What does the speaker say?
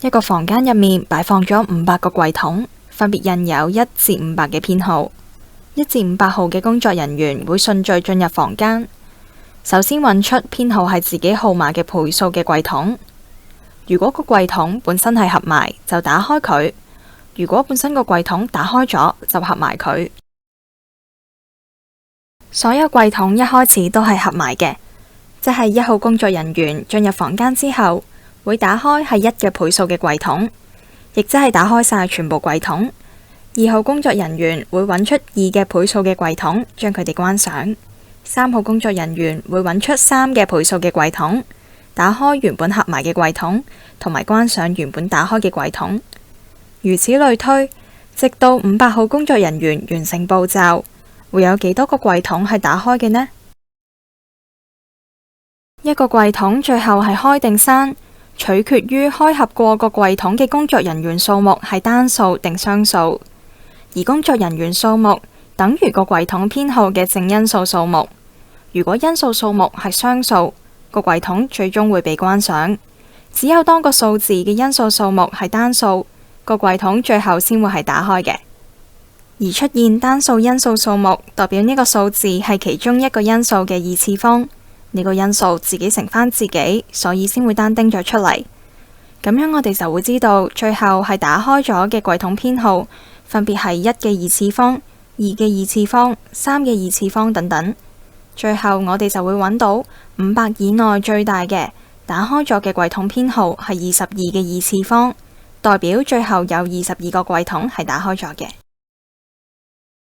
一個房間入面擺放咗500個櫃桶，分別印有1至500嘅編號。1至500號嘅工作人員會順序進入房間，首先揾出編號係自己號碼嘅倍數嘅櫃桶。如果個櫃桶本身係合埋，就打開佢；如果本身個櫃桶打開咗，就合埋佢。所有櫃桶一開始都係合埋嘅，即係1號工作人員進入房間之後，會打開係1嘅倍數嘅櫃桶，亦即係打開晒全部櫃桶。2號工作人員會揾出2嘅倍數嘅櫃桶，將佢哋關上。3號工作人員會揾出3嘅倍數嘅櫃桶，打開原本合埋嘅櫃桶，同埋關上原本打開嘅櫃桶。如此類推，直到500號工作人員完成步驟，會有幾多個櫃桶係打開嘅呢？一個櫃桶最後係開定閂，取決於開合過個櫃桶嘅工作人員數目係單數定雙數，而工作人員數目等於個櫃桶編號嘅正因數數目。如果因數數目係雙數，個櫃桶最終會被關上。只有當個數字嘅因數數目係單數，個櫃桶最後先會係打開嘅。而出現單數因數數目，代表呢個數字係其中一個因數嘅2次方。呢個因數自己乘返自己，所以先會單丁咗出嚟。咁樣我哋就會知道最後係打開咗嘅櫃桶編號分別係1嘅2次方、2嘅2次方、3嘅2次方等等。最後我哋就會揾到500以內最大嘅打開咗嘅櫃桶編號係22嘅2次方，代表最後有22個櫃桶係打開咗嘅。